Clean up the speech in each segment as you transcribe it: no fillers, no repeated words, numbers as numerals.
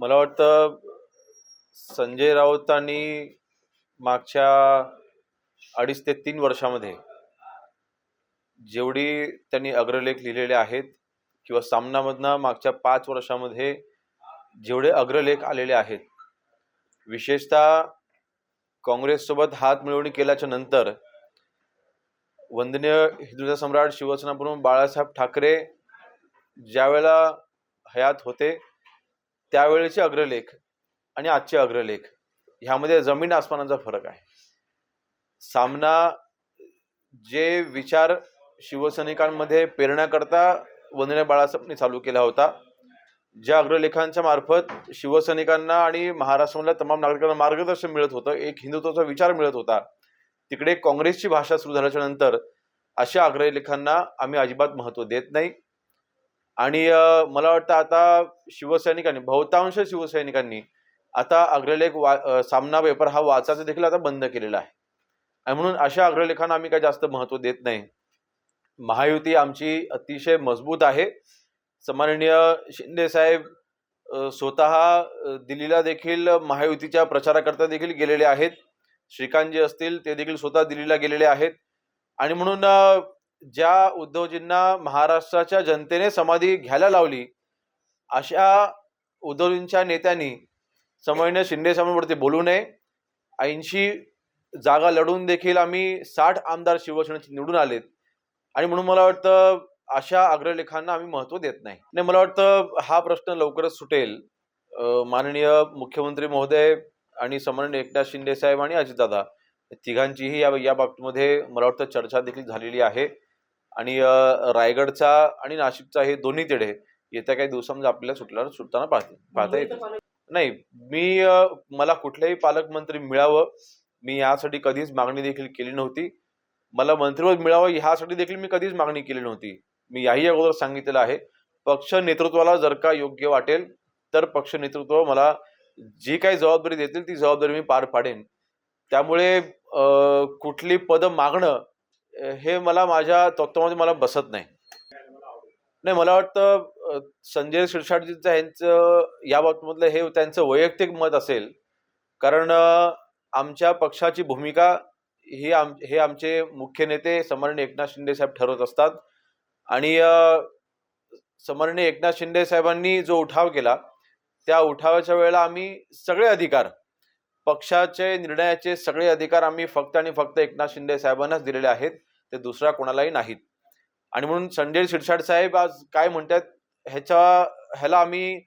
मला वाटतं संजय राऊतांनी मागच्या 2.5 ते 3 वर्षामध्ये जेवढी त्यांनी अग्रलेख लिहिलेले आहेत किंवा सामनामधनं मागच्या 5 वर्षामध्ये जेवढे अग्रलेख आलेले आहेत, विशेषतः काँग्रेससोबत हात मिळवणी केल्याच्या नंतर वंदनीय हिंदुत्व सम्राट शिवसेनाप्रमुख बाळासाहेब ठाकरे ज्यावेळेला हयात होते त्यावेळेचे अग्रलेख आणि आजचे अग्रलेख ह्यामध्ये जमीन आसमानाचा फरक आहे. सामना जे विचार शिवसैनिकांमध्ये पेरण्याकरता वंदनीय बाळासाहेबांनी चालू केला होता, ज्या अग्रलेखांच्या मार्फत शिवसैनिकांना आणि महाराष्ट्रामधल्या तमाम नागरिकांना मार्गदर्शन मिळत होतं, एक हिंदुत्वाचा विचार मिळत होता, तिकडे काँग्रेसची भाषा सुरू झाल्याच्या नंतर अशा अग्रलेखांना आम्ही अजिबात महत्त्व देत नाही. आणि मला वाटतं आता शिवसैनिकांनी, बहुतांश शिवसैनिकांनी आता अग्रलेख सामना पेपर हा वाचायचा देखील आता बंद केलेला आहे. आणि म्हणून अशा अग्रलेखांना आम्ही काही जास्त महत्त्व देत नाही. महायुती आमची अतिशय मजबूत आहे. सन्माननीय शिंदे साहेब स्वतः दिल्लीला देखील महायुतीच्या प्रचाराकरता देखील गेलेले आहेत. श्रीकांतजी असतील ते देखील स्वतः दिल्लीला गेलेले आहेत. आणि म्हणून ज्या उद्धवजींना महाराष्ट्राच्या जनतेने समाधी घ्यायला लावली, अशा उद्धवजींच्या नेत्यांनी सन्माननीय शिंदे साहेबांवरती बोलू नये. 80 जागा लढून देखील आम्ही 60 आमदार शिवसेनेचे निवडून आलेत. आणि म्हणून मला वाटतं अशा अग्रलेखांना आम्ही महत्त्व देत नाही. मला वाटतं हा प्रश्न लवकरच सुटेल. माननीय मुख्यमंत्री महोदय आणि सन्माननीय एकनाथ शिंदे साहेब आणि अजितदादा तिघांचीही या बाबतीमध्ये मला वाटतं चर्चा देखील झालेली आहे. आणि रायगडचा आणि नाशिकचा हे दोन्ही तिढे येत्या काही दिवसांमध्ये आपल्याला सुटताना पाहता येतील. नाही, मला कुठलेही पालकमंत्री मिळावं मी यासाठी कधीच मागणी देखील केली नव्हती. मला मंत्रिपद मिळावं ह्यासाठी देखील मी कधीच मागणी केली नव्हती. मी याही अगोदर सांगितलेलं आहे, पक्ष नेतृत्वाला जर का योग्य वाटेल तर पक्ष नेतृत्व मला जी काही जबाबदारी देतील ती जबाबदारी मी पार पाडेन. त्यामुळे कुठली पद मागणं हे मला माझ्या तत्वामध्ये मला बसत नाही. मला वाटतं संजय शिरसाटजींचं ह्यांचं या बाबतीमधलं हे त्यांचं वैयक्तिक मत असेल. कारण आमच्या पक्षाची भूमिका हे आमचे मुख्य नेते सन्माननीय एकनाथ शिंदे साहेब ठरवत असतात. आणि सन्माननीय एकनाथ शिंदे साहेबांनी जो उठाव केला त्या उठावाच्या वेळेला आम्ही सगळे अधिकार, पक्षाचे निर्णयाचे सगळे अधिकार आम्ही फक्त आणि फक्त एकनाथ शिंदे साहेबांनाच दिलेले आहेत, ते दुसऱ्या कोणालाही नाहीत. आणि म्हणून संजय शिरसाट साहेब आज काय म्हणतात ह्याला आम्ही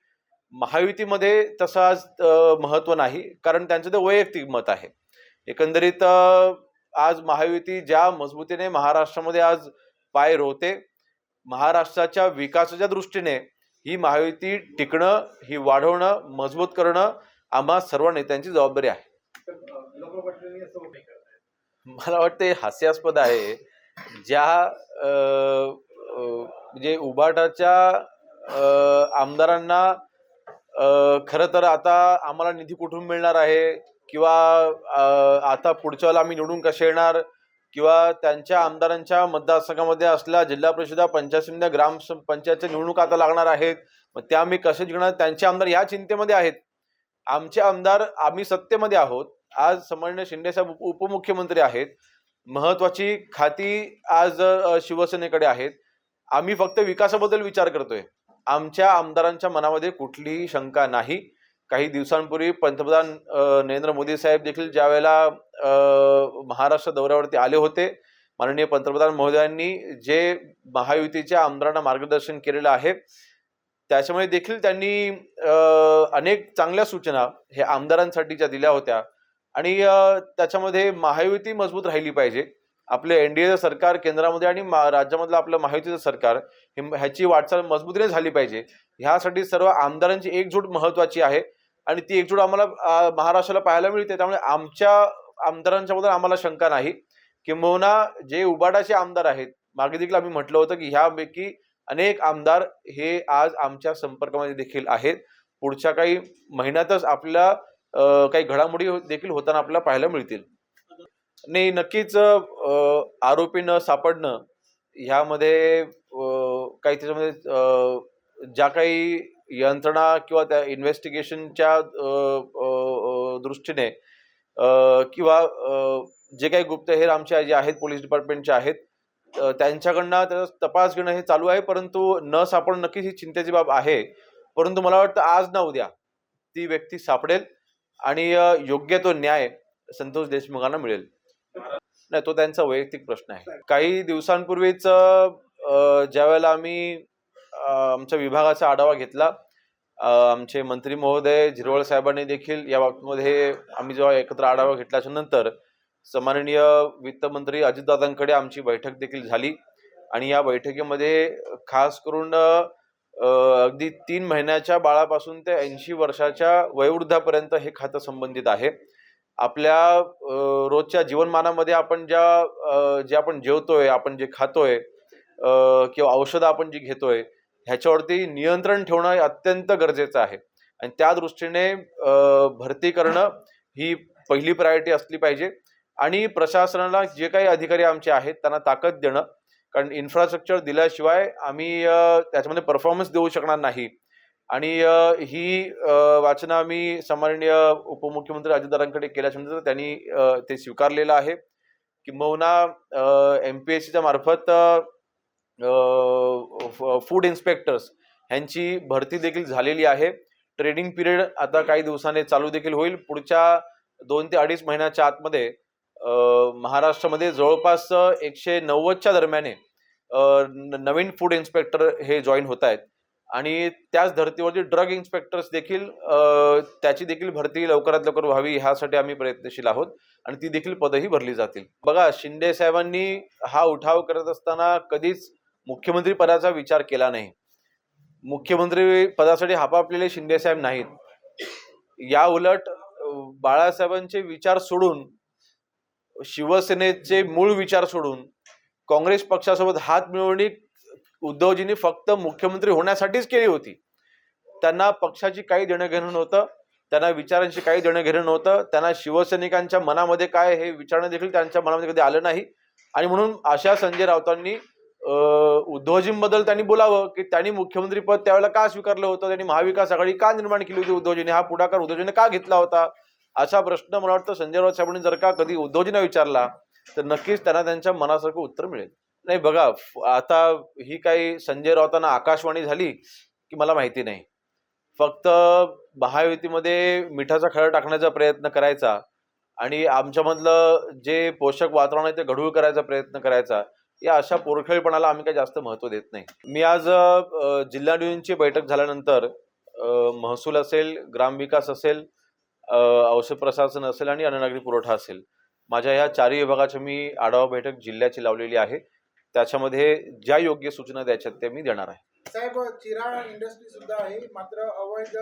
महायुतीमध्ये तसं आज महत्त्व नाही, कारण त्यांचं ते वैयक्तिक मत आहे. एकंदरीत आज महायुती ज्या मजबूतीने महाराष्ट्रामध्ये आज पाय रोवते, महाराष्ट्राच्या विकासाच्या दृष्टीने ही महायुती टिकणं, ही वाढवणं, मजबूत करणं आम्हा सर्व नेत्यांची जबाबदारी आहे. मला वाटते हास्यास्पद आहे ज्या म्हणजे उभाटाच्या आमदारांना खरं तर आता आम्हाला निधी कुठून मिळणार आहे किंवा आता पुढच्या वेळेला आम्ही निवडून कसे येणार किंवा त्यांच्या आमदारांच्या मतदारसंघामध्ये असल्या जिल्हा परिषद, पंचायत समिती, ग्रामपंचायतच्या निवडणूक आता लागणार आहेत, मग त्या आम्ही कसे जिंकणार, त्यांचे आमदार या चिंतेमध्ये आहेत. आमचे आमदार आम्ही सत्तेमध्ये आहोत. आज सन्माननीय शिंदे साहेब उपमुख्यमंत्री आहेत, महत्वाची खाती आज शिवसेनेकडे आहेत. आम्ही फक्त विकासाबद्दल विचार करतोय. आमच्या आमदारांच्या मनामध्ये कुठलीही शंका नाही. काही दिवसांपूर्वी पंतप्रधान नरेंद्र मोदी साहेब देखील ज्या वेळेला महाराष्ट्र दौऱ्यावरती आले होते, माननीय पंतप्रधान महोदयांनी जे महायुतीच्या आमदारांना मार्गदर्शन केलेलं आहे त्याच्यामुळे देखील त्यांनी अनेक चांगल्या सूचना हे आमदारांसाठीच्या दिल्या होत्या. आणि त्याच्यामध्ये महायुती मजबूत राहिली पाहिजे. आपले एनडीएचं सरकार केंद्रामध्ये आणि राज्यामधलं आपलं महायुतीचं सरकार ह्याची वाटचाल मजबूतीने झाली पाहिजे. ह्यासाठी सर्व आमदारांची एकजूट महत्वाची आहे आणि ती एकजूट आम्हाला महाराष्ट्राला पाहायला मिळते. त्यामुळे आमच्या आमदारांच्या बद्दल आम्हाला शंका नाही. किंबहुना जे उबाटाचे आमदार आहेत, मागे देखील आम्ही म्हटलं होतं की ह्यापैकी अनेक आमदार हे आज आमच्या संपर्कामध्ये देखील आहेत. पुढच्या काही महिन्यातच आपल्या काही घडामोडी देखील होताना आपल्याला पाहायला मिळतील. नाही, नक्कीच आरोपी न सापडणं ह्यामध्ये काही त्याच्यामध्ये ज्या काही यंत्रणा किंवा त्या इन्व्हेस्टिगेशनच्या दृष्टीने किंवा जे काही गुप्तहेर आमचे जे आहेत पोलीस डिपार्टमेंटचे आहेत त्यांच्याकडनं त्याचा तपास घेणं हे चालू आहे, परंतु न सापडणं नक्कीच ही चिंतेची बाब आहे. परंतु मला वाटतं आज ना उद्या ती व्यक्ती सापडेल आणि योग्य तो न्याय संतोष देशमुखांना मिळेल. नाही, तो त्यांचा वैयक्तिक प्रश्न आहे. काही दिवसांपूर्वीच ज्या वेळेला आम्ही आमच्या विभागाचा आढावा घेतला, आमचे मंत्री महोदय झिरवळ साहेबांनी देखील या बाबतीमध्ये आम्ही जेव्हा एकत्र आढावा घेतल्याच्या नंतर सन्माननीय वित्तमंत्री अजितदादांकडे आमची बैठक देखील झाली आणि या बैठकीमध्ये खास करून अगदी 3 महिन्याच्या बाळापासून ते 80 वर्षाच्या वयोवृद्धापर्यंत हे खातं संबंधित आहे. आपल्या रोजच्या जीवनमानामध्ये आपण जे आपण जेवतोय, आपण जे खातोय किंवा औषधं आपण जी घेतोय ह्याच्यावरती नियंत्रण ठेवणं अत्यंत गरजेचं आहे आणि त्या दृष्टीने भरती करणं ही पहिली प्रायोरिटी असली पाहिजे आणि प्रशासनाला जे काही अधिकारी आमचे आहेत त्यांना ताकद देणं, कारण इन्फ्रास्ट्रक्चर दिल्याशिवाय आम्ही त्याच्यामध्ये परफॉर्मन्स देऊ शकणार नाही. आणि ही वाचना आम्ही सन्माननीय उपमुख्यमंत्री अजितदादांकडे केल्याच्यानंतर त्यांनी ते स्वीकारलेलं आहे. किंबहुना MPSCच्या मार्फत फूड इन्स्पेक्टर्स ह्यांची भरती देखील झालेली आहे. ट्रेनिंग पिरियड आता काही दिवसांनी चालू देखील होईल. पुढच्या 2 ते 2.5 महिन्याच्या आतमध्ये महाराष्ट्रामध्ये जवळपास 190च्या दरम्याने नवीन फूड इन्स्पेक्टर हे जॉईन होत आहेत आणि त्याच धर्तीवरती ड्रग इन्स्पेक्टर्स देखील त्याची देखील भरती लवकरात लवकर व्हावी ह्यासाठी आम्ही प्रयत्नशील आहोत आणि ती देखील पदही भरली जातील. बघा, शिंदे साहेबांनी हा उठाव करत असताना कधीच मुख्यमंत्री पदाचा विचार केला नाही. मुख्यमंत्री पदासाठी हापापलेले शिंदे साहेब नाहीत. या उलट बाळासाहेबांचे विचार सोडून, शिवसेनेचे मूळ विचार सोडून काँग्रेस पक्षासोबत हात मिळवणी उद्धवजींनी फक्त मुख्यमंत्री होण्यासाठीच केली होती. त्यांना पक्षाची काही देणं घेणं नव्हतं, त्यांना विचारांची काही देणं घेणं नव्हतं, त्यांना शिवसैनिकांच्या मनामध्ये काय हे विचारणं देखील त्यांच्या मनामध्ये कधी आलं नाही. आणि म्हणून अशा संजय राऊतांनी उद्धवजींबद्दल त्यांनी बोलावं की त्यांनी मुख्यमंत्री पद त्यावेळेला का स्वीकारलं होतं, त्यांनी महाविकास आघाडी का निर्माण केली होती उद्धवजींनी, हा पुढाकार उद्धवजींनी का घेतला होता, असा प्रश्न मला वाटतं संजय राऊत साहेबांनी जर का कधी उद्धवजींना विचारला तर नक्कीच त्यांना त्यांच्या मनासारखं उत्तर मिळेल. नाही बघा, आता ही काही संजय राऊतांना आकाशवाणी झाली की मला माहिती नाही. फक्त महायुतीमध्ये मिठाचा खडा टाकण्याचा प्रयत्न करायचा आणि आमच्यामधलं जे पोषक वातावरण आहे ते गढूळ करायचा प्रयत्न करायचा, या अशा पोरखेळपणाला आम्ही काही जास्त महत्व देत नाही. मी आज जिल्हा डिव्हिजनची बैठक झाल्यानंतर महसूल असेल, ग्रामविकास असेल, औषध प्रशासन असेल आणि अन्न नागरी पुरवठा असेल, माझ्या ह्या 4ही विभागाची मी आढावा बैठक जिल्ह्याची लावलेली आहे. त्याच्यामध्ये ज्या योग्य सूचना द्यायच्या ते मी देणार आहे. साहेब, चिरा इंडस्ट्री सुद्धा आहे, मात्र अवैध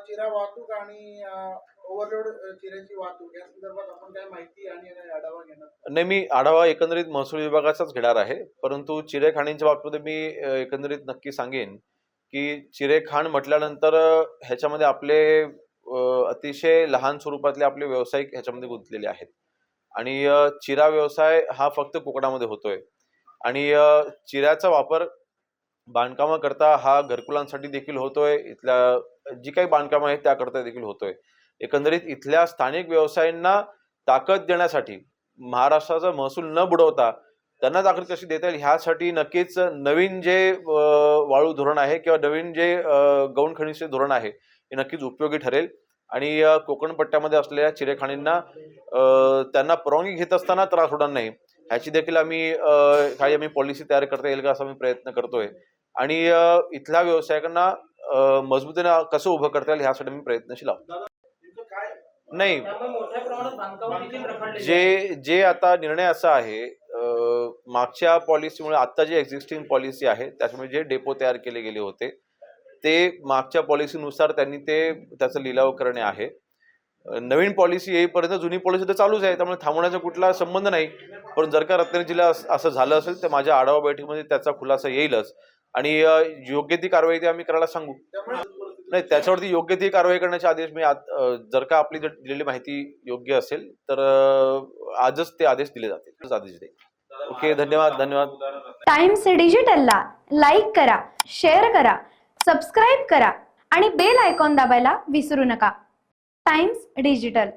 चिरा वाहतूक आणि ओव्हरलोड चिऱ्याची वाहतूक या संदर्भात आपण काय माहिती आणि आढावा घेणार? नाही, मी आढावा एकंदरीत महसूल विभागाचाच घेणार आहे. परंतु चिरेखाणींच्या बाबतीत मी एकंदरीत नक्की सांगेन की चिरेखाण म्हटल्यानंतर ह्याच्यामध्ये आपले अतिशय लहान स्वरूपातले आपले व्यावसायिक ह्याच्यामध्ये गुंतलेले आहेत आणि चिरा व्यवसाय हा फक्त कोकणामध्ये होतोय आणि चिऱ्याचा वापर बांधकामाकरता हा घरकुलांसाठी देखील होतोय, इथल्या जी काही बांधकामं आहेत त्याकरता देखील होतोय. एकंदरीत इथल्या स्थानिक व्यवसायांना ताकद देण्यासाठी, महाराष्ट्राचा महसूल न बुडवता त्यांना ताकद कशी देता येईल ह्यासाठी नक्कीच नवीन जे वाळू धोरण आहे किंवा नवीन जे गौण खनिजचे धोरण आहे हे नक्कीच उपयोगी ठरेल आणि कोकण पट्ट्यामध्ये असलेल्या चिरेखाणींना त्यांना परवानगी घेत असताना त्रास होणार नाही ह्याची देखील आम्ही पॉलिसी तयार करता येईल का असा मी प्रयत्न करतोय आणि इथल्या व्यावसायिकांना मजबूतीने कसं उभं करता येईल ह्यासाठी मी प्रयत्नशील आहोत. नाही, जे आता निर्णय असा आहे, मागच्या पॉलिसीमुळे आता जे एक्झिस्टिंग पॉलिसी आहे त्याच्यामुळे जे डेपो तयार केले गेले होते ते मागच्या पॉलिसीनुसार त्यांनी त्याचा लिलाव करणे आहे. नवीन पॉलिसी येईपर्यंत जुनी पॉलिसी तर चालूच आहे, त्यामुळे थांबवण्याचा कुठला संबंध नाही. पण जर का रत्नागिरी जिल्हा असं झालं असेल तर माझ्या आढावा बैठकीमध्ये त्याचा खुलासा येईलच आणि योग्य ती कारवाई आम्ही करायला सांगू. नाही, त्याच्यावरती योग्य ती कारवाई करण्याचे आदेश मी जर का आपली दिलेली माहिती योग्य असेल तर आजच ते आदेश दिले जातील, आदेश देईल. ओके, धन्यवाद. टाइम्स डिजिटलला लाईक करा, शेअर करा, सबस्क्राईब करा आणि बेल आयकॉन दाबायला विसरू नका. Times digital.